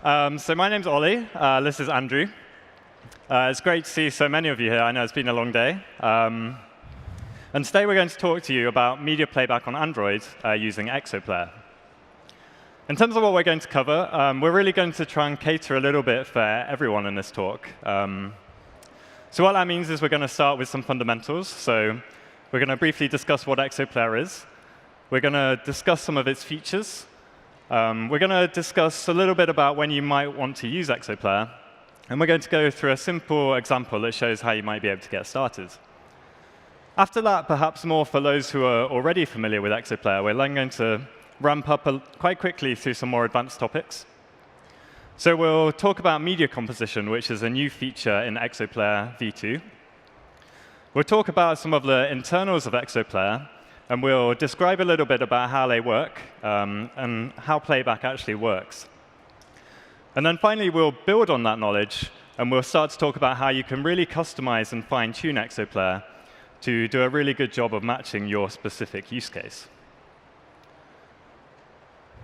So my name's Ollie. This is Andrew. It's great to see so many of you here. I know it's been a long day. And today we're going to talk to you about media playback on Android using ExoPlayer. In terms of what we're going to cover, we're really going to try and cater a little bit for everyone in this talk. So what that means is we're going to start with some fundamentals. So we're going to briefly discuss what ExoPlayer is. We're going to discuss some of its features. We're going to discuss a little bit about when you might want to use ExoPlayer. And we're going to go through a simple example that shows how you might be able to get started. After that, perhaps more for those who are already familiar with ExoPlayer, we're then going to ramp up quite quickly through some more advanced topics. So we'll talk about media composition, which is a new feature in ExoPlayer v2. We'll talk about some of the internals of ExoPlayer. And we'll describe a little bit about how they work and how playback actually works. And then finally, we'll build on that knowledge, and we'll start to talk about how you can really customize and fine-tune ExoPlayer to do a really good job of matching your specific use case.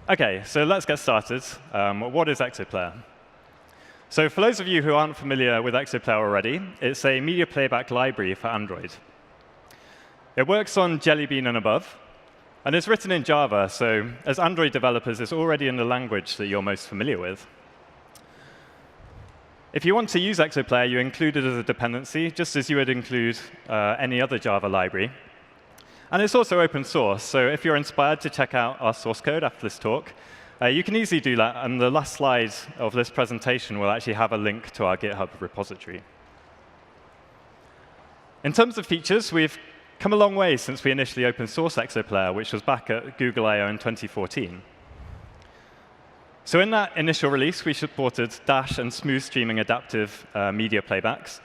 OK, so let's get started. What is ExoPlayer? So for those of you who aren't familiar with ExoPlayer already, it's a media playback library for Android. It works on Jelly Bean and above, and it's written in Java, so as Android developers, it's already in the language that you're most familiar with. If you want to use ExoPlayer, you include it as a dependency, just as you would include any other Java library. And it's also open source, so if you're inspired to check out our source code after this talk, you can easily do that, and the last slide of this presentation will actually have a link to our GitHub repository. In terms of features, we've come a long way since we initially open sourced ExoPlayer, which was back at Google I/O in 2014. So in that initial release, we supported Dash and smooth streaming adaptive media playbacks,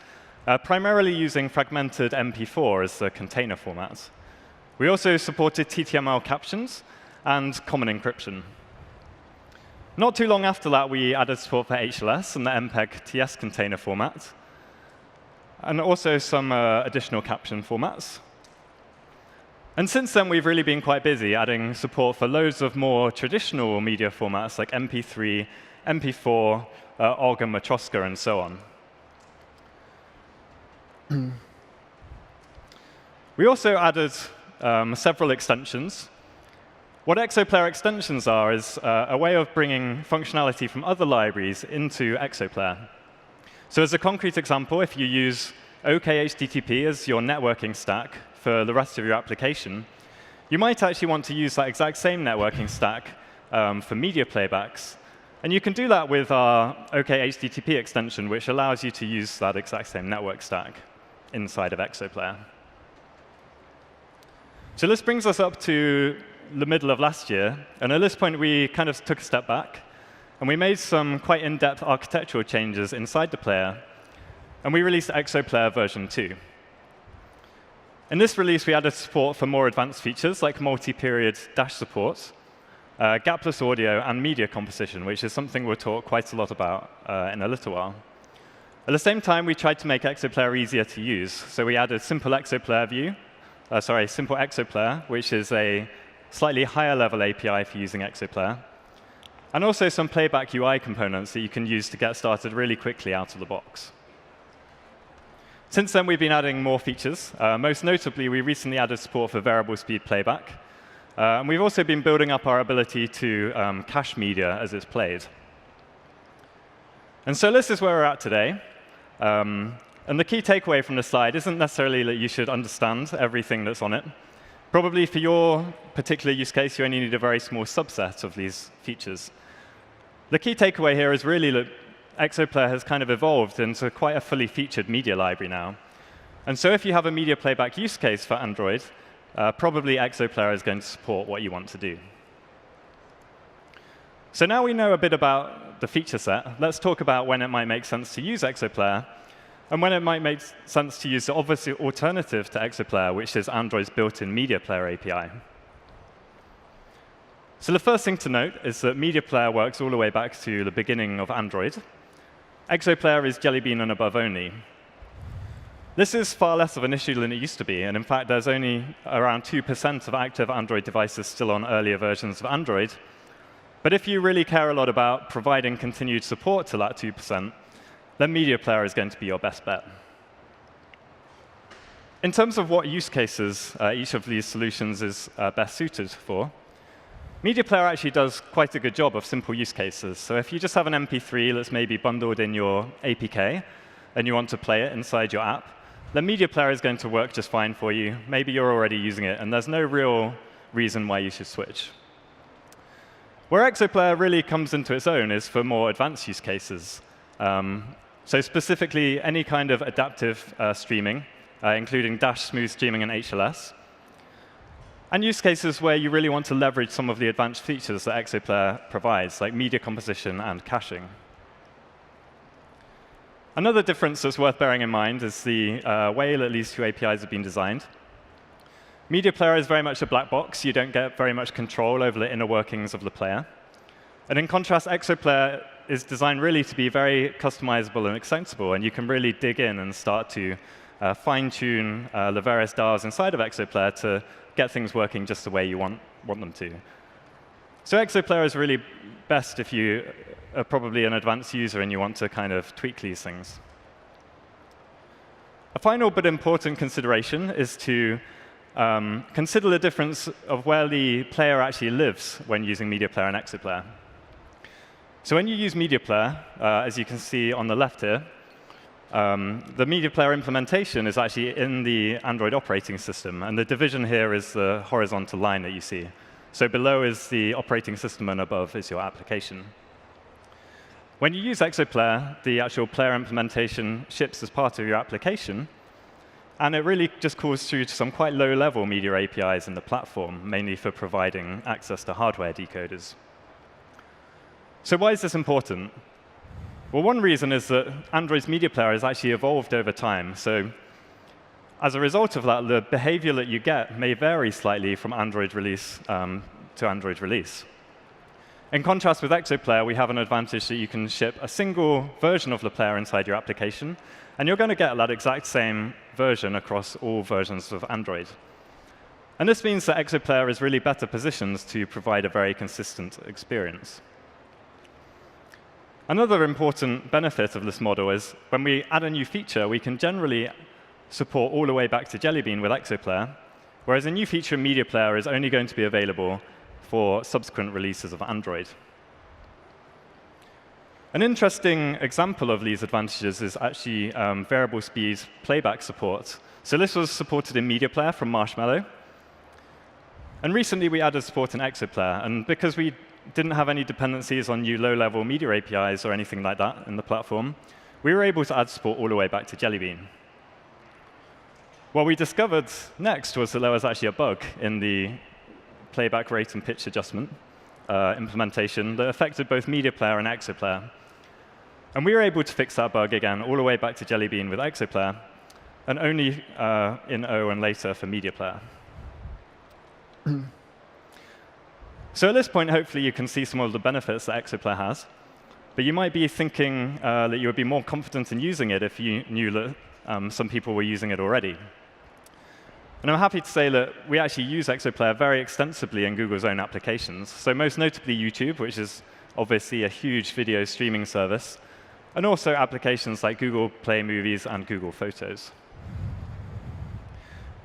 primarily using fragmented MP4 as the container format. We also supported TTML captions and common encryption. Not too long after that, we added support for HLS and the MPEG TS container format, and also some additional caption formats. And since then, we've really been quite busy adding support for loads of more traditional media formats like MP3, MP4, OGG and Matroska, and so on. We also added several extensions. What ExoPlayer extensions are is a way of bringing functionality from other libraries into ExoPlayer. So as a concrete example, if you use OK-HTTP as your networking stack for the rest of your application, you might actually want to use that exact same networking stack for media playbacks. And you can do that with our OK-HTTP extension, which allows you to use that exact same network stack inside of ExoPlayer. So this brings us up to the middle of last year. And at this point, we kind of took a step back. And we made some quite in-depth architectural changes inside the player. And we released ExoPlayer version 2. In this release, we added support for more advanced features like multi-period Dash support, gapless audio, and media composition, which is something we'll talk quite a lot about in a little while. At the same time, we tried to make ExoPlayer easier to use. So we added simple ExoPlayer, which is a slightly higher level API for using ExoPlayer, and also some playback UI components that you can use to get started really quickly out of the box. Since then, we've been adding more features. Most notably, we recently added support for variable speed playback. And we've also been building up our ability to cache media as it's played. And so this is where we're at today. And the key takeaway from this slide isn't necessarily that you should understand everything that's on it. Probably for your particular use case, you only need a very small subset of these features. The key takeaway here is really that ExoPlayer has kind of evolved into quite a fully featured media library now. And so if you have a media playback use case for Android, probably ExoPlayer is going to support what you want to do. So now we know a bit about the feature set. Let's talk about when it might make sense to use ExoPlayer and when it might make sense to use the obvious alternative to ExoPlayer, which is Android's built-in media player API. So the first thing to note is that media player works all the way back to the beginning of Android. ExoPlayer is Jelly Bean and above only. This is far less of an issue than it used to be. And in fact, there's only around 2% of active Android devices still on earlier versions of Android. But if you really care a lot about providing continued support to that 2%, then Media Player is going to be your best bet. In terms of what use cases each of these solutions is best suited for, Media Player actually does quite a good job of simple use cases. So if you just have an MP3 that's maybe bundled in your APK, and you want to play it inside your app, then Media Player is going to work just fine for you. Maybe you're already using it, and there's no real reason why you should switch. Where ExoPlayer really comes into its own is for more advanced use cases. So specifically, any kind of adaptive streaming, including dash smooth streaming and HLS. And use cases where you really want to leverage some of the advanced features that ExoPlayer provides, like media composition and caching. Another difference that's worth bearing in mind is the way that these two APIs have been designed. Media Player is very much a black box. You don't get very much control over the inner workings of the player. And in contrast, ExoPlayer is designed really to be very customizable and extensible, and you can really dig in and start to fine-tune the various DAOs inside of ExoPlayer to get things working just the way you want them to. So ExoPlayer is really best if you are probably an advanced user and you want to kind of tweak these things. A final but important consideration is to consider the difference of where the player actually lives when using Media Player and ExoPlayer. So when you use Media Player, as you can see on the left here, the Media Player implementation is actually in the Android operating system, and the division here is the horizontal line that you see. So below is the operating system, and above is your application. When you use ExoPlayer, the actual player implementation ships as part of your application, and it really just calls through to some quite low-level media APIs in the platform, mainly for providing access to hardware decoders. So why is this important? Well, one reason is that Android's Media Player has actually evolved over time. So as a result of that, the behavior that you get may vary slightly from Android release to Android release. In contrast with ExoPlayer, we have an advantage that you can ship a single version of the player inside your application, and you're going to get that exact same version across all versions of Android. And this means that ExoPlayer is really better positioned to provide a very consistent experience. Another important benefit of this model is when we add a new feature, we can generally support all the way back to Jelly Bean with ExoPlayer, whereas a new feature in Media Player is only going to be available for subsequent releases of Android. An interesting example of these advantages is actually variable speed playback support. So this was supported in Media Player from Marshmallow. And recently, we added support in ExoPlayer. And because we didn't have any dependencies on new low-level media APIs or anything like that in the platform, we were able to add support all the way back to Jelly Bean. What we discovered next was that there was actually a bug in the playback rate and pitch adjustment implementation that affected both Media Player and ExoPlayer. And we were able to fix that bug again all the way back to Jelly Bean with ExoPlayer, and only in O and later for Media Player. So at this point, hopefully, you can see some of the benefits that ExoPlayer has. But you might be thinking that you would be more confident in using it if you knew that some people were using it already. And I'm happy to say that we actually use ExoPlayer very extensively in Google's own applications. So most notably YouTube, which is obviously a huge video streaming service, and also applications like Google Play Movies and Google Photos.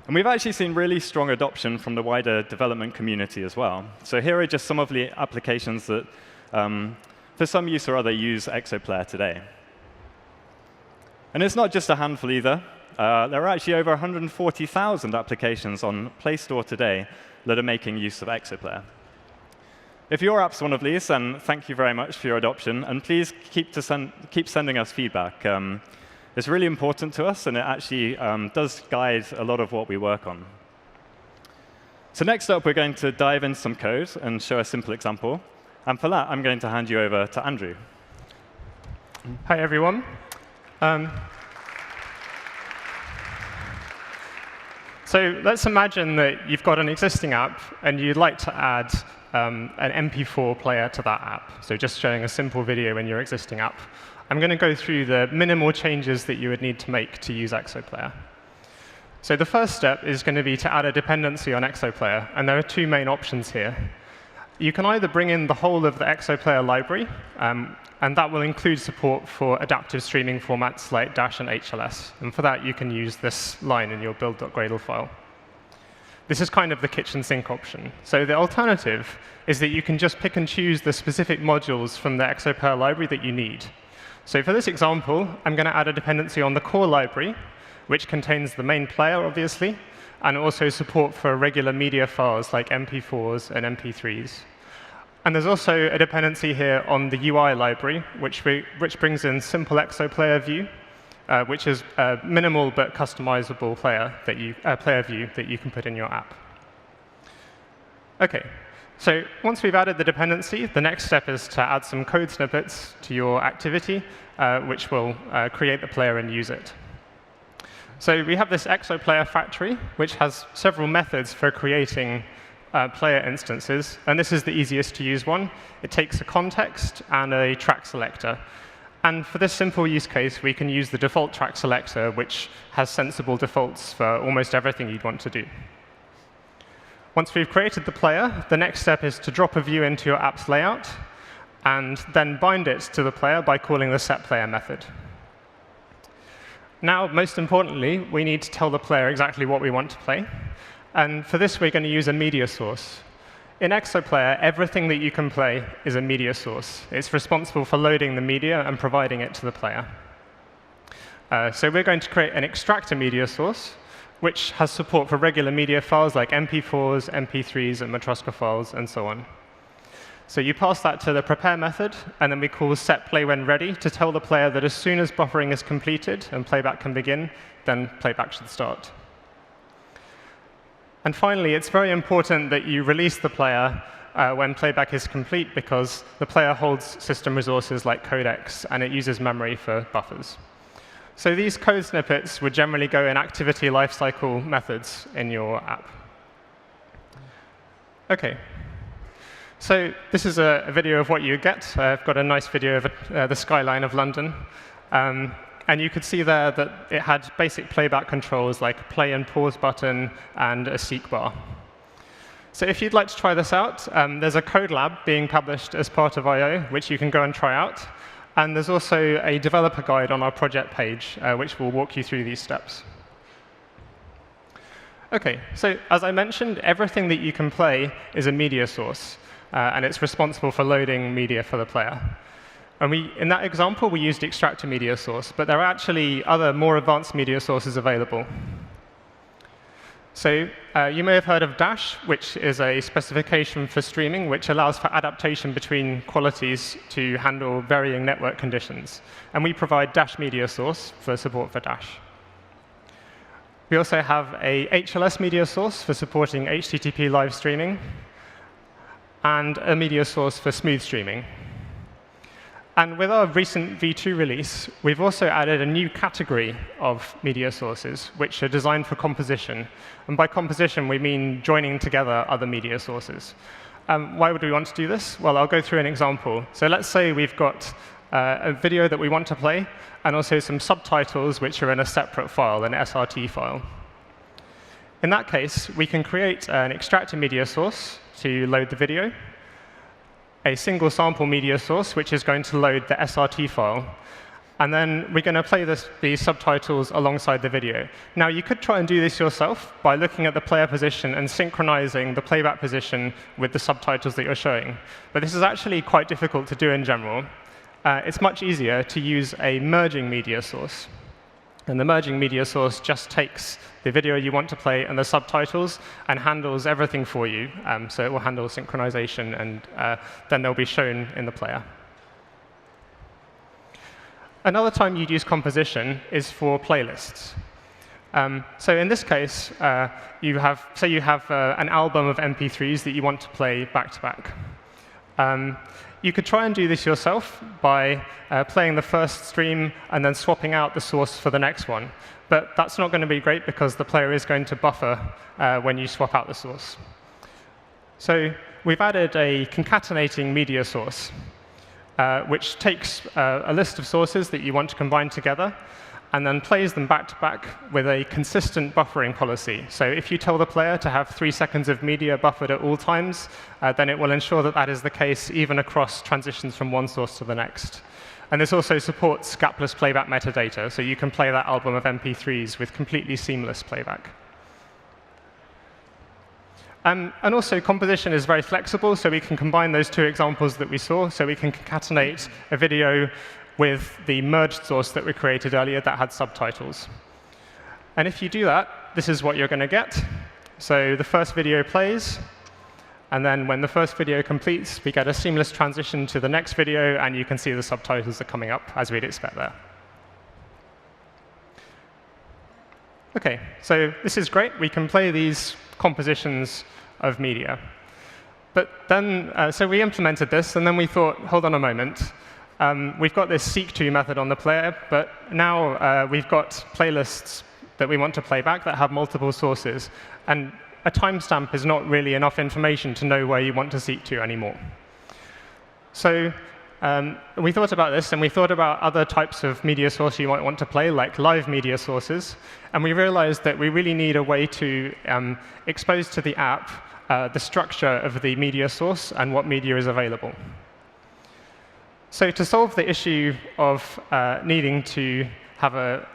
And we've actually seen really strong adoption from the wider development community as well. So here are just some of the applications that, for some use or other, use ExoPlayer today. And it's not just a handful either. There are actually over 140,000 applications on Play Store today that are making use of ExoPlayer. If your app's one of these, then thank you very much for your adoption. And please keep sending us feedback. It's really important to us, and it actually does guide a lot of what we work on. So next up, we're going to dive into some code and show a simple example. And for that, I'm going to hand you over to Andrew. Hi, everyone. So let's imagine that you've got an existing app, and you'd like to add an MP4 player to that app. So just showing a simple video in your existing app. I'm going to go through the minimal changes that you would need to make to use ExoPlayer. So the first step is going to be to add a dependency on ExoPlayer. And there are two main options here. You can either bring in the whole of the ExoPlayer library, and that will include support for adaptive streaming formats like Dash and HLS. And for that, you can use this line in your build.gradle file. This is kind of the kitchen sink option. So the alternative is that you can just pick and choose the specific modules from the ExoPlayer library that you need. So for this example, I'm going to add a dependency on the core library, which contains the main player, obviously, and also support for regular media files like MP4s and MP3s. And there's also a dependency here on the UI library, which brings in simple ExoPlayer view, which is a minimal but customizable player view that you can put in your app. OK, so once we've added the dependency, the next step is to add some code snippets to your activity, which will create the player and use it. So we have this ExoPlayer factory, which has several methods for creating player instances. And this is the easiest to use one. It takes a context and a track selector. And for this simple use case, we can use the default track selector, which has sensible defaults for almost everything you'd want to do. Once we've created the player, the next step is to drop a view into your app's layout, and then bind it to the player by calling the setPlayer method. Now, most importantly, we need to tell the player exactly what we want to play. And for this, we're going to use a media source. In ExoPlayer, everything that you can play is a media source. It's responsible for loading the media and providing it to the player. So we're going to create an extractor media source, which has support for regular media files like MP4s, MP3s, and Matroska files, and so on. So you pass that to the prepare method, and then we call setPlayWhenReady to tell the player that as soon as buffering is completed and playback can begin, then playback should start. And finally, it's very important that you release the player when playback is complete, because the player holds system resources like codecs, and it uses memory for buffers. So these code snippets would generally go in activity lifecycle methods in your app. OK. So this is a video of what you get. I've got a nice video of the skyline of London. And you could see there that it had basic playback controls like a play and pause button and a seek bar. So if you'd like to try this out, there's a code lab being published as part of I/O, which you can go and try out. And there's also a developer guide on our project page, which will walk you through these steps. OK, so as I mentioned, everything that you can play is a media source. And it's responsible for loading media for the player. And in that example, we used extractor media source. But there are actually other more advanced media sources available. So you may have heard of Dash, which is a specification for streaming, which allows for adaptation between qualities to handle varying network conditions. And we provide Dash media source for support for Dash. We also have a HLS media source for supporting HTTP live streaming, and a media source for smooth streaming. And with our recent V2 release, we've also added a new category of media sources, which are designed for composition. And by composition, we mean joining together other media sources. Why would we want to do this? Well, I'll go through an example. So let's say we've got a video that we want to play, and also some subtitles, which are in a separate file, an SRT file. In that case, we can create an extractor media source to load the video, a single sample media source, which is going to load the SRT file. And then we're going to play these subtitles alongside the video. Now, you could try and do this yourself by looking at the player position and synchronizing the playback position with the subtitles that you're showing. But this is actually quite difficult to do in general. It's much easier to use a merging media source. And the merging media source just takes the video you want to play and the subtitles and handles everything for you. So it will handle synchronization, and then they'll be shown in the player. Another time you'd use composition is for playlists. So in this case, you have an album of MP3s that you want to play back to back. You could try and do this yourself by playing the first stream and then swapping out the source for the next one. But that's not going to be great, because the player is going to buffer when you swap out the source. So we've added a concatenating media source, which takes a list of sources that you want to combine together. and then plays them back to back with a consistent buffering policy. So if you tell the player to have 3 seconds of media buffered at all times, then it will ensure that that is the case even across transitions from one source to the next. And this also supports gapless playback metadata, so you can play that album of MP3s with completely seamless playback. And also, composition is very flexible, so we can combine those two examples that we saw. So we can concatenate a video with the merged source that we created earlier that had subtitles. And if you do that, this is what you're going to get. So the first video plays, and then when the first video completes, we get a seamless transition to the next video, and you can see the subtitles are coming up, as we'd expect there. OK, so this is great. We can play these compositions of media. But then, so we implemented this, and then we thought, hold on a moment. We've got this seek-to method on the player, but now we've got playlists that we want to play back that have multiple sources. And a timestamp is not really enough information to know where you want to seek to anymore. So we thought about this, and we thought about other types of media source you might want to play, like live media sources. And we realized that we really need a way to expose to the app the structure of the media source and what media is available. So to solve the issue of needing to have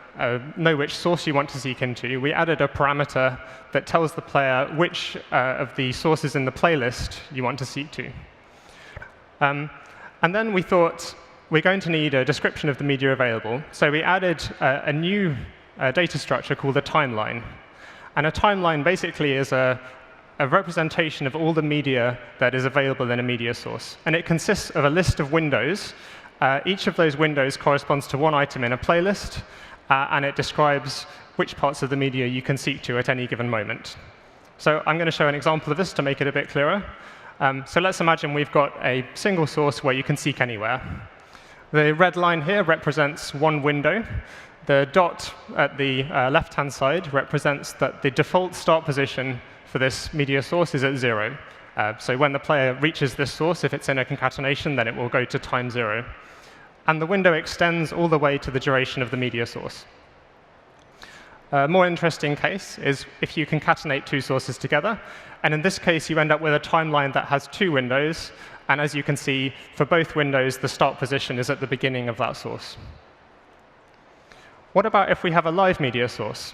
know which source you want to seek into, we added a parameter that tells the player which of the sources in the playlist you want to seek to. And then we thought we're going to need a description of the media available. So we added a new data structure called a timeline. And a timeline basically is a representation of all the media that is available in a media source. And it consists of a list of windows. Each of those windows corresponds to one item in a playlist, and it describes which parts of the media you can seek to at any given moment. So I'm going to show an example of this to make it a bit clearer. So let's imagine we've got a single source where you can seek anywhere. The red line here represents one window. The dot at the left-hand side represents that the default start position for this media source is at 0. So when the player reaches this source, if it's in a concatenation, then it will go to time 0. And the window extends all the way to the duration of the media source. A more interesting case is if you concatenate two sources together. And in this case, you end up with a timeline that has two windows. And as you can see, for both windows, the start position is at the beginning of that source. What about if we have a live media source?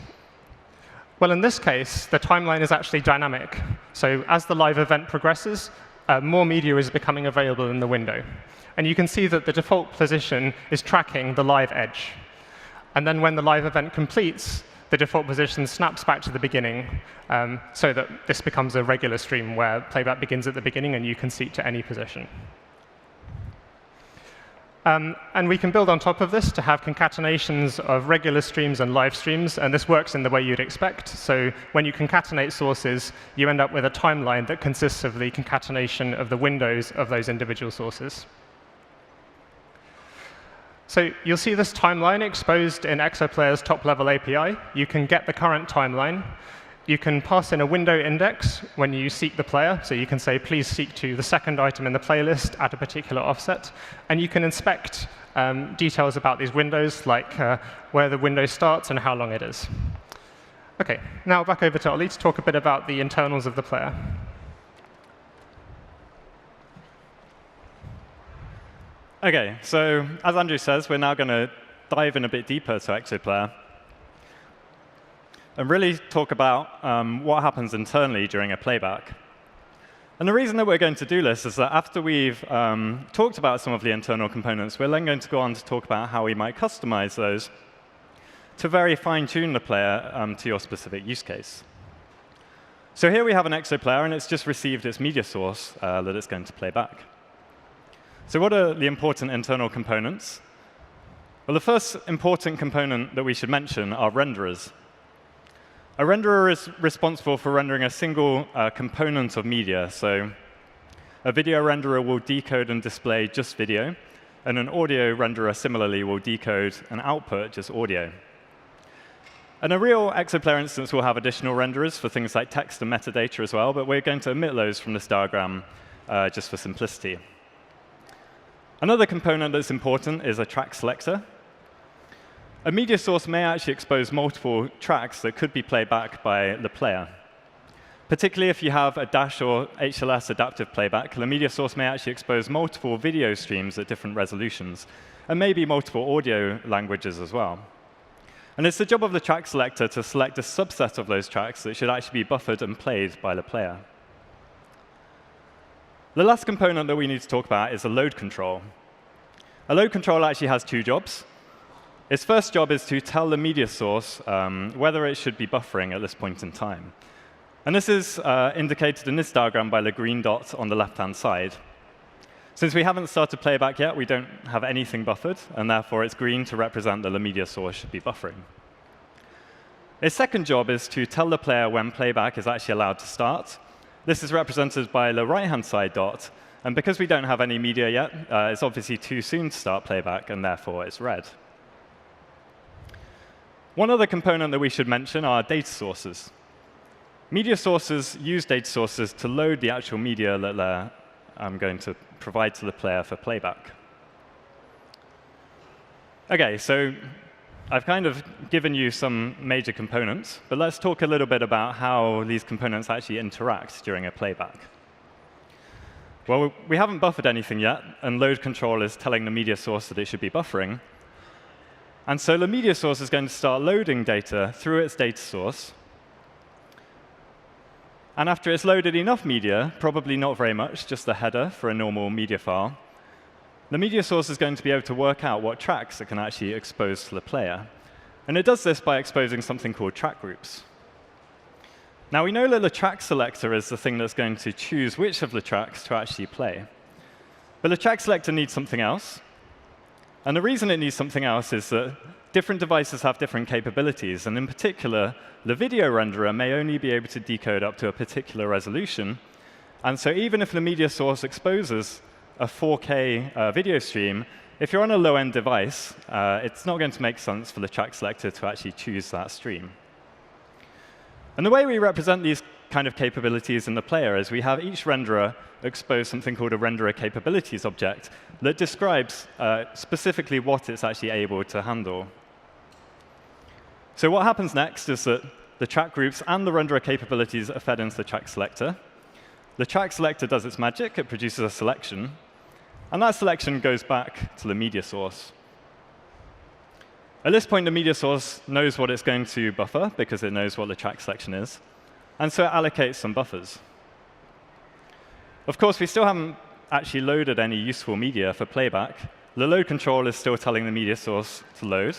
Well, in this case, the timeline is actually dynamic. So as the live event progresses, more media is becoming available in the window. And you can see that the default position is tracking the live edge. And then when the live event completes, the default position snaps back to the beginning, so that this becomes a regular stream where playback begins at the beginning and you can seek to any position. And we can build on top of this to have concatenations of regular streams and live streams, and this works in the way you'd expect. So when you concatenate sources, you end up with a timeline that consists of the concatenation of the windows of those individual sources. So you'll see this timeline exposed in ExoPlayer's top-level API. You can get the current timeline. You can pass in a window index when you seek the player. So you can say, please seek to the second item in the playlist at a particular offset. And you can inspect details about these windows, like where the window starts and how long it is. OK, now back over to Ollie to talk a bit about the internals of the player. OK, so as Andrew says, we're now going to dive in a bit deeper to ExoPlayer and really talk about what happens internally during a playback. And the reason that we're going to do this is that after we've talked about some of the internal components, we're then going to go on to talk about how we might customize those to very fine-tune the player to your specific use case. So here we have an ExoPlayer, and it's just received its media source that it's going to play back. So what are the important internal components? Well, the first important component that we should mention are renderers. A renderer is responsible for rendering a single component of media. So a video renderer will decode and display just video, and an audio renderer similarly will decode and output just audio. And a real ExoPlayer instance will have additional renderers for things like text and metadata as well, but we're going to omit those from this diagram just for simplicity. Another component that's important is a track selector. A media source may actually expose multiple tracks that could be played back by the player. Particularly if you have a Dash or HLS adaptive playback, the media source may actually expose multiple video streams at different resolutions, and maybe multiple audio languages as well. And it's the job of the track selector to select a subset of those tracks that should actually be buffered and played by the player. The last component that we need to talk about is a load control. A load control actually has two jobs. Its first job is to tell the media source whether it should be buffering at this point in time. And this is indicated in this diagram by the green dot on the left-hand side. Since we haven't started playback yet, we don't have anything buffered, and therefore it's green to represent that the media source should be buffering. Its second job is to tell the player when playback is actually allowed to start. This is represented by the right-hand side dot, and because we don't have any media yet, it's obviously too soon to start playback, and therefore it's red. One other component that we should mention are data sources. Media sources use data sources to load the actual media that they're going to provide to the player for playback. OK, so I've kind of given you some major components, but let's talk a little bit about how these components actually interact during a playback. Well, we haven't buffered anything yet, and load control is telling the media source that it should be buffering. And so the media source is going to start loading data through its data source. And after it's loaded enough media, probably not very much, just the header for a normal media file, the media source is going to be able to work out what tracks it can actually expose to the player. And it does this by exposing something called track groups. Now, we know that the track selector is the thing that's going to choose which of the tracks to actually play. But the track selector needs something else. And the reason it needs something else is that different devices have different capabilities. And in particular, the video renderer may only be able to decode up to a particular resolution. And so even if the media source exposes a 4K video stream, if you're on a low-end device, it's not going to make sense for the track selector to actually choose that stream. And the way we represent these kind of capabilities in the player is we have each renderer expose something called a renderer capabilities object that describes specifically what it's actually able to handle. So what happens next is that the track groups and the renderer capabilities are fed into the track selector. The track selector does its magic. It produces a selection. And that selection goes back to the media source. At this point, the media source knows what it's going to buffer, because it knows what the track selection is. And so it allocates some buffers. Of course, we still haven't actually loaded any useful media for playback. The load control is still telling the media source to load.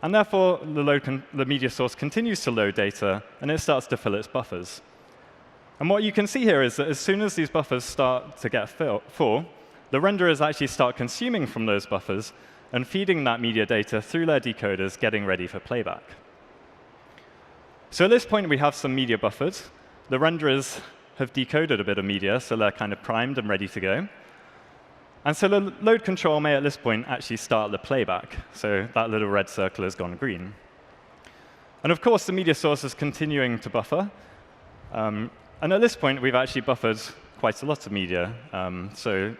And therefore, the media source continues to load data, and it starts to fill its buffers. And what you can see here is that as soon as these buffers start to get full, the renderers actually start consuming from those buffers and feeding that media data through their decoders, getting ready for playback. So at this point, we have some media buffered. The renderers have decoded a bit of media, so they're kind of primed and ready to go. And so the load control may, at this point, actually start the playback. So that little red circle has gone green. And of course, the media source is continuing to buffer. And at this point, we've actually buffered quite a lot of media. So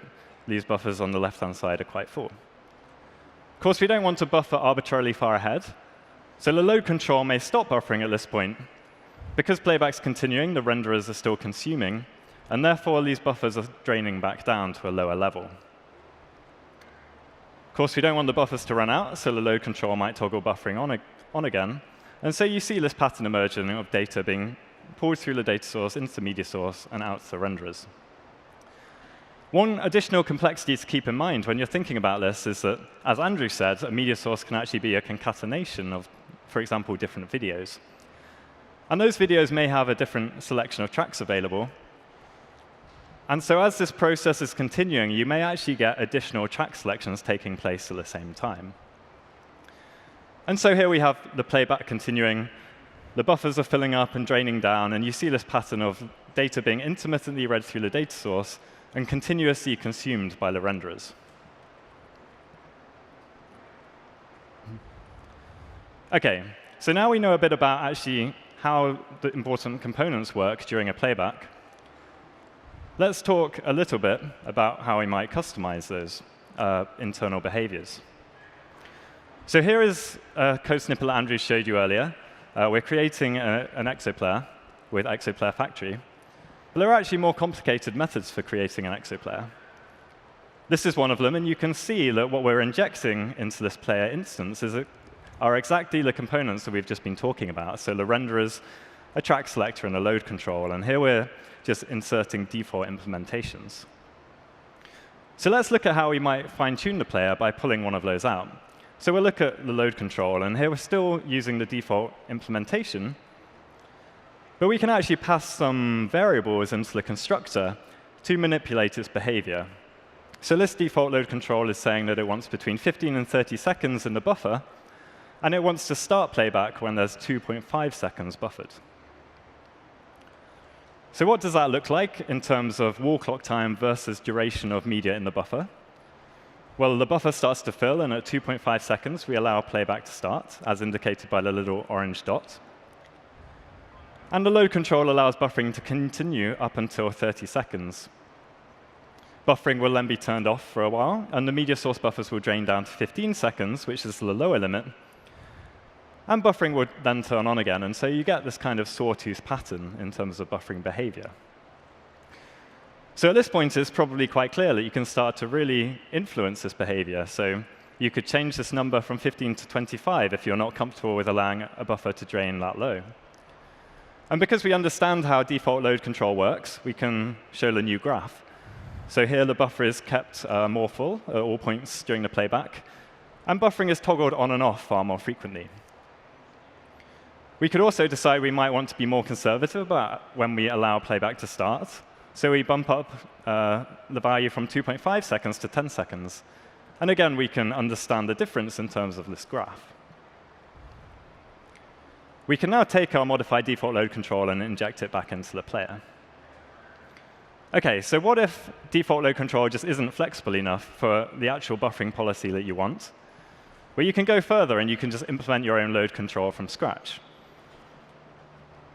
these buffers on the left-hand side are quite full. Of course, we don't want to buffer arbitrarily far ahead. So the load control may stop buffering at this point. Because playback's continuing, the renderers are still consuming. And therefore, these buffers are draining back down to a lower level. Of course, we don't want the buffers to run out, so the load control might toggle buffering on again. And so you see this pattern emerging of data being pulled through the data source into the media source and out to the renderers. One additional complexity to keep in mind when you're thinking about this is that, as Andrew said, a media source can actually be a concatenation of, for example, different videos. And those videos may have a different selection of tracks available. And so as this process is continuing, you may actually get additional track selections taking place at the same time. And so here we have the playback continuing. The buffers are filling up and draining down. And you see this pattern of data being intermittently read through the data source and continuously consumed by the renderers. OK, so now we know a bit about actually how the important components work during a playback. Let's talk a little bit about how we might customize those internal behaviors. So here is a code snippet that Andrew showed you earlier. We're creating an ExoPlayer with ExoPlayer Factory. But there are actually more complicated methods for creating an ExoPlayer. This is one of them, and you can see that what we're injecting into this player instance are exactly the components that we've just been talking about. So the renderers, a track selector, and a load control. And here we're just inserting default implementations. So let's look at how we might fine-tune the player by pulling one of those out. So we'll look at the load control, and here we're still using the default implementation. But we can actually pass some variables into the constructor to manipulate its behavior. So this default load control is saying that it wants between 15 and 30 seconds in the buffer, and it wants to start playback when there's 2.5 seconds buffered. So what does that look like in terms of wall clock time versus duration of media in the buffer? Well, the buffer starts to fill, and at 2.5 seconds, we allow playback to start, as indicated by the little orange dot. And the load control allows buffering to continue up until 30 seconds. Buffering will then be turned off for a while, and the media source buffers will drain down to 15 seconds, which is the lower limit. And buffering would then turn on again, and so you get this kind of sawtooth pattern in terms of buffering behavior. So at this point, it's probably quite clear that you can start to really influence this behavior. So you could change this number from 15 to 25 if you're not comfortable with allowing a buffer to drain that low. And because we understand how default load control works, we can show the new graph. So here, the buffer is kept more full at all points during the playback, and buffering is toggled on and off far more frequently. We could also decide we might want to be more conservative about when we allow playback to start. So we bump up the value from 2.5 seconds to 10 seconds. And again, we can understand the difference in terms of this graph. We can now take our modified default load control and inject it back into the player. OK, so what if default load control just isn't flexible enough for the actual buffering policy that you want? Well, you can go further, and you can just implement your own load control from scratch.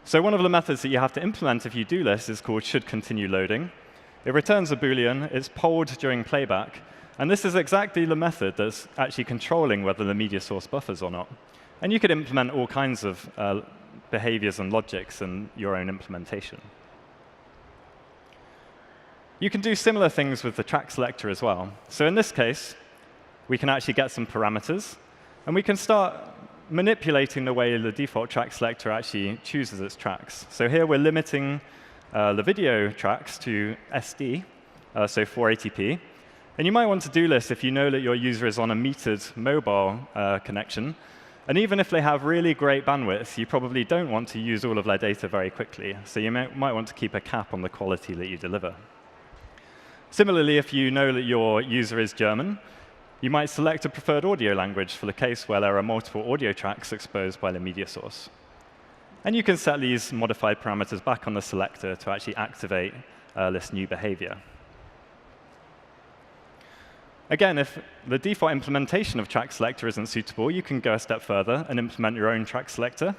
So one of the methods that you have to implement if you do this is called shouldContinueLoading. It returns a Boolean. It's polled during playback. And this is exactly the method that's actually controlling whether the media source buffers or not. And you could implement all kinds of behaviors and logics in your own implementation. You can do similar things with the track selector as well. So in this case, we can actually get some parameters. And we can start manipulating the way the default track selector actually chooses its tracks. So here, we're limiting the video tracks to SD, so 480p. And you might want to do this if you know that your user is on a metered mobile connection. And even if they have really great bandwidth, you probably don't want to use all of their data very quickly. So you might want to keep a cap on the quality that you deliver. Similarly, if you know that your user is German, you might select a preferred audio language for the case where there are multiple audio tracks exposed by the media source. And you can set these modified parameters back on the selector to actually activate this new behavior. Again, if the default implementation of track selector isn't suitable, you can go a step further and implement your own track selector.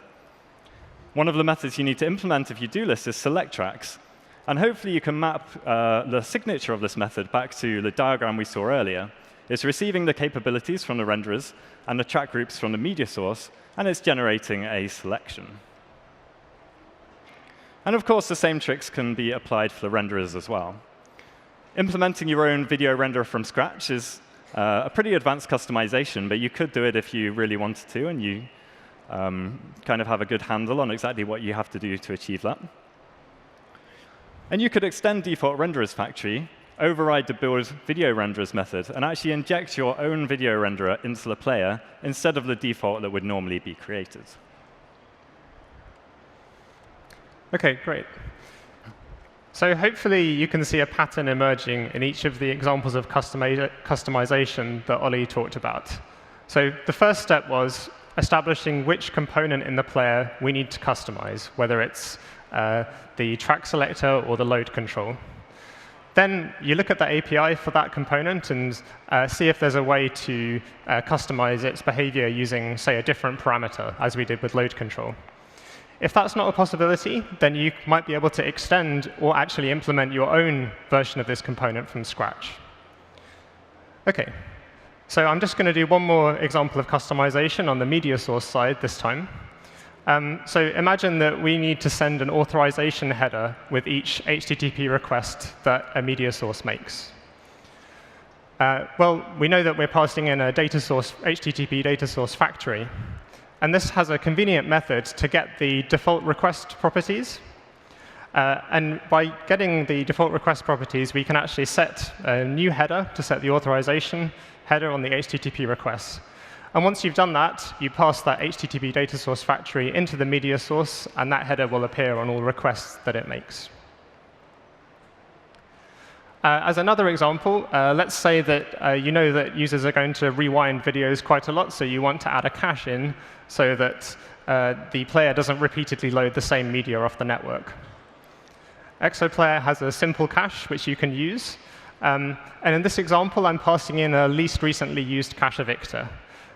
One of the methods you need to implement if you do this is select tracks. And hopefully, you can map the signature of this method back to the diagram we saw earlier. It's receiving the capabilities from the renderers and the track groups from the media source, and it's generating a selection. And of course, the same tricks can be applied for the renderers as well. Implementing your own video renderer from scratch is a pretty advanced customization, but you could do it if you really wanted to, and you kind of have a good handle on exactly what you have to do to achieve that. And you could extend default renderers factory, override the build video renderers method, and actually inject your own video renderer into the player instead of the default that would normally be created. OK, great. So hopefully, you can see a pattern emerging in each of the examples of customization that Ollie talked about. So the first step was establishing which component in the player we need to customize, whether it's the track selector or the load control. Then you look at the API for that component and see if there's a way to customize its behavior using, say, a different parameter, as we did with load control. If that's not a possibility, then you might be able to extend or actually implement your own version of this component from scratch. OK, So I'm just going to do one more example of customization on the media source side this time. So imagine that we need to send an authorization header with each HTTP request that a media source makes. Well, we know that we're passing in a data source, HTTP data source factory. And this has a convenient method to get the default request properties. And by getting the default request properties, we can actually set a new header to set the authorization header on the HTTP requests. And once you've done that, you pass that HTTP data source factory into the media source, and that header will appear on all requests that it makes. As another example, let's say that you know that users are going to rewind videos quite a lot, so you want to add a cache in so that the player doesn't repeatedly load the same media off the network. ExoPlayer has a simple cache which you can use. And in this example, I'm passing in a least recently used cache evictor.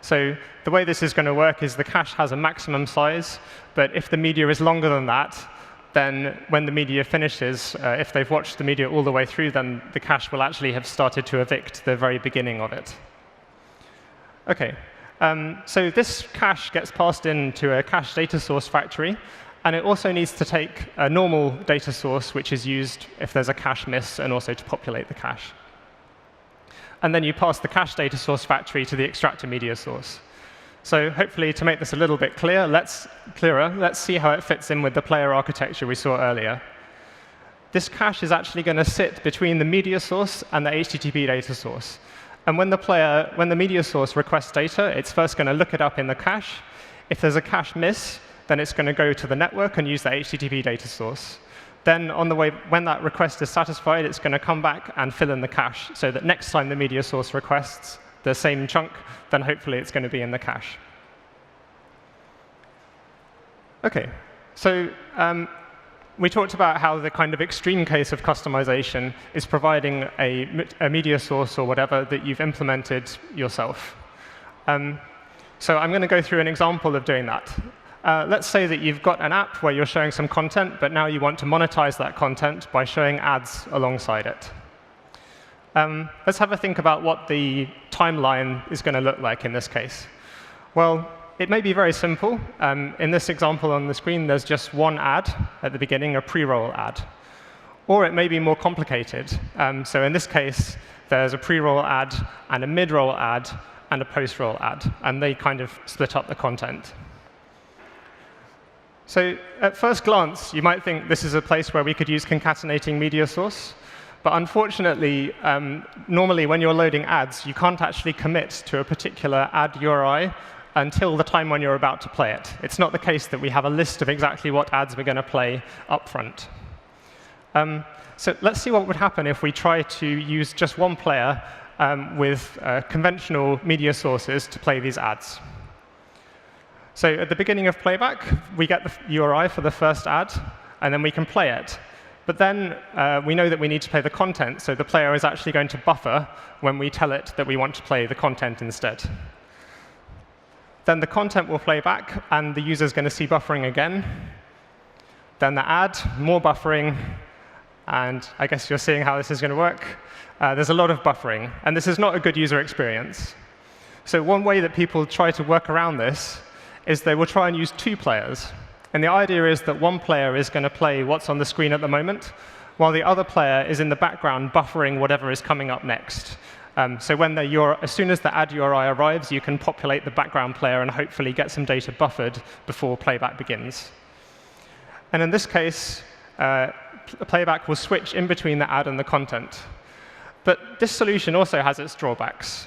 So the way this is going to work is the cache has a maximum size, but if the media is longer than that, then when the media finishes, if they've watched the media all the way through, then the cache will actually have started to evict the very beginning of it. OK, so this cache gets passed into a cache data source factory. And it also needs to take a normal data source, which is used if there's a cache miss, and also to populate the cache. And then you pass the cache data source factory to the extractor media source. So hopefully, to make this a little bit clearer, let's see how it fits in with the player architecture we saw earlier. This cache is actually going to sit between the media source and the HTTP data source. And when the media source requests data, it's first going to look it up in the cache. If there's a cache miss, then it's going to go to the network and use the HTTP data source. Then on the way, when that request is satisfied, it's going to come back and fill in the cache, so that next time the media source requests the same chunk, then hopefully it's going to be in the cache. OK, so we talked about how the kind of extreme case of customization is providing a media source or whatever that you've implemented yourself. So I'm going to go through an example of doing that. Let's say that you've got an app where you're showing some content, but now you want to monetize that content by showing ads alongside it. Let's have a think about what the timeline is going to look like in this case. Well, it may be very simple. In this example on the screen, there's just one ad at the beginning, a pre-roll ad. Or it may be more complicated. So in this case, there's a pre-roll ad and a mid-roll ad and a post-roll ad. And they kind of split up the content. So at first glance, you might think this is a place where we could use concatenating media source. But unfortunately, normally when you're loading ads, you can't actually commit to a particular ad URI until the time when you're about to play it. It's not the case that we have a list of exactly what ads we're going to play up front. So let's see what would happen if we try to use just one player with conventional media sources to play these ads. So at the beginning of Playback, we get the URI for the first ad, and then we can play it. But then we know that we need to play the content, so the player is actually going to buffer when we tell it that we want to play the content instead. Then the content will play back, and the user is going to see buffering again. Then the ad, more buffering, and I guess you're seeing how this is going to work. There's a lot of buffering, and this is not a good user experience. So one way that people try to work around this is they will try and use two players. And the idea is that one player is going to play what's on the screen at the moment, while the other player is in the background buffering whatever is coming up next. So when as soon as the ad URI arrives, you can populate the background player and hopefully get some data buffered before playback begins. And in this case, playback will switch in between the ad and the content. But this solution also has its drawbacks.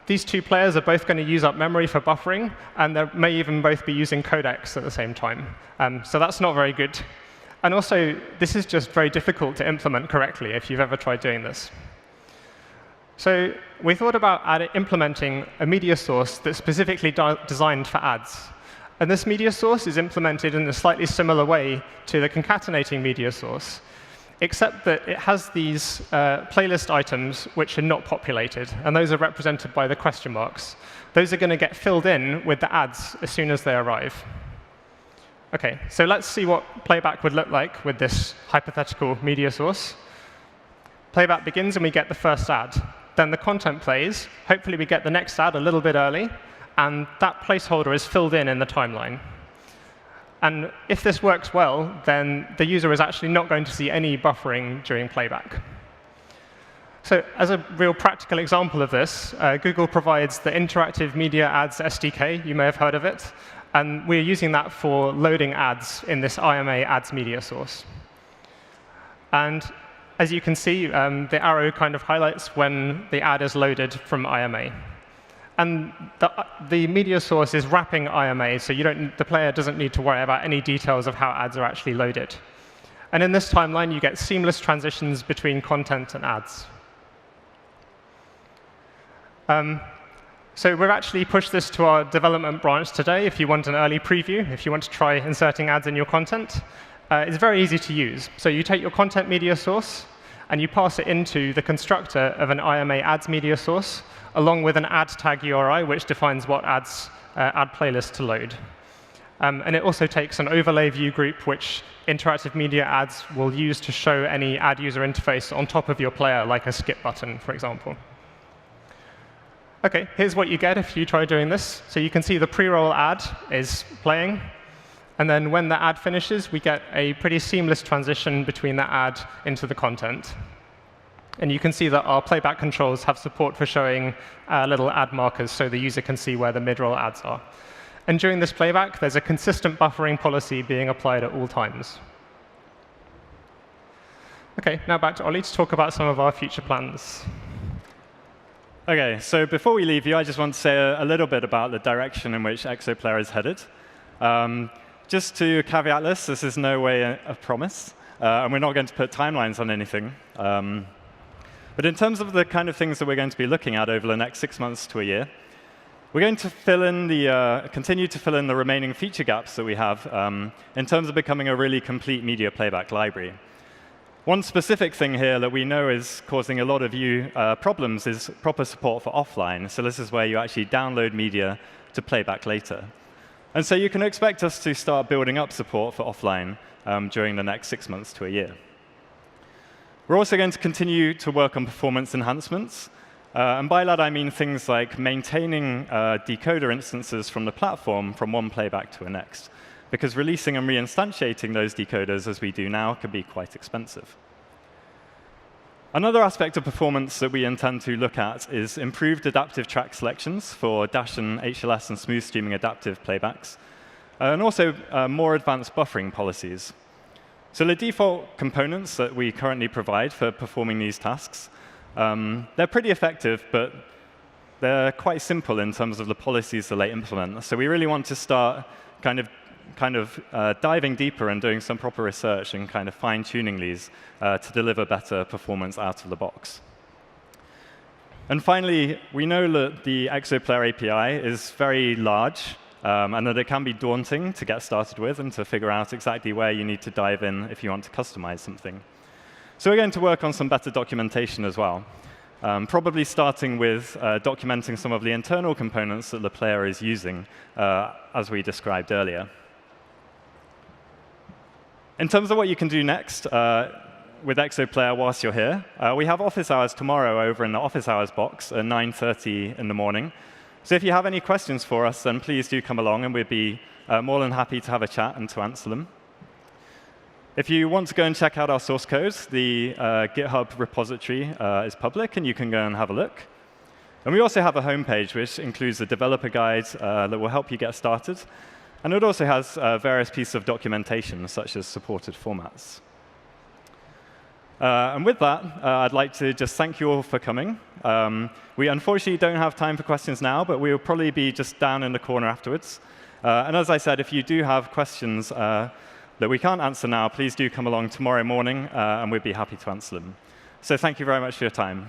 These two players are both going to use up memory for buffering, and they may even both be using codecs at the same time. So that's not very good. And also, this is just very difficult to implement correctly if you've ever tried doing this. So we thought about implementing a media source that's specifically designed for ads. And this media source is implemented in a slightly similar way to the concatenating media source, except that it has these playlist items which are not populated, and those are represented by the question marks. Those are going to get filled in with the ads as soon as they arrive. OK, so let's see what playback would look like with this hypothetical media source. Playback begins, and we get the first ad. Then the content plays. Hopefully, we get the next ad a little bit early. And that placeholder is filled in the timeline. And if this works well, then the user is actually not going to see any buffering during playback. So as a real practical example of this, Google provides the Interactive Media Ads SDK. You may have heard of it. And we're using that for loading ads in this IMA ads media source. And as you can see, the arrow kind of highlights when the ad is loaded from IMA. And the media source is wrapping IMA, so the player doesn't need to worry about any details of how ads are actually loaded. And in this timeline, you get seamless transitions between content and ads. So we've actually pushed this to our development branch today if you want an early preview, if you want to try inserting ads in your content. It's very easy to use. So you take your content media source, and you pass it into the constructor of an IMA ads media source, along with an ad tag URI, which defines what ad playlist to load. And it also takes an overlay view group, which interactive media ads will use to show any ad user interface on top of your player, like a skip button, for example. OK, here's what you get if you try doing this. So you can see the pre-roll ad is playing. And then when the ad finishes, we get a pretty seamless transition between the ad into the content. And you can see that our playback controls have support for showing little ad markers so the user can see where the mid-roll ads are. And during this playback, there's a consistent buffering policy being applied at all times. OK, now back to Ollie to talk about some of our future plans. OK, so before we leave you, I just want to say a little bit about the direction in which ExoPlayer is headed. Just to caveat this is no way a promise. And we're not going to put timelines on anything. But in terms of the kind of things that we're going to be looking at over the next 6 months to a year, we're going to continue to fill in the remaining feature gaps that we have in terms of becoming a really complete media playback library. One specific thing here that we know is causing a lot of you problems is proper support for offline. So this is where you actually download media to play back later. And so you can expect us to start building up support for offline during the next 6 months to a year. We're also going to continue to work on performance enhancements. And by that, I mean things like maintaining decoder instances from the platform from one playback to the next. Because releasing and reinstantiating those decoders, as we do now, can be quite expensive. Another aspect of performance that we intend to look at is improved adaptive track selections for Dash and HLS and smooth streaming adaptive playbacks, and also more advanced buffering policies. So the default components that we currently provide for performing these tasks, they're pretty effective, but they're quite simple in terms of the policies that they implement. So we really want to start kind of diving deeper and doing some proper research and kind of fine-tuning these to deliver better performance out of the box. And finally, we know that the ExoPlayer API is very large and that it can be daunting to get started with and to figure out exactly where you need to dive in if you want to customize something. So we're going to work on some better documentation as well, probably starting with documenting some of the internal components that the player is using, as we described earlier. In terms of what you can do next with ExoPlayer whilst you're here, we have office hours tomorrow over in the office hours box at 9:30 in the morning. So if you have any questions for us, then please do come along, and we'd be more than happy to have a chat and to answer them. If you want to go and check out our source code, the GitHub repository is public, and you can go and have a look. And we also have a homepage, which includes a developer guide that will help you get started. And it also has various pieces of documentation, such as supported formats. And with that, I'd like to just thank you all for coming. We unfortunately don't have time for questions now, but we will probably be just down in the corner afterwards. And as I said, if you do have questions that we can't answer now, please do come along tomorrow morning, and we'd be happy to answer them. So thank you very much for your time.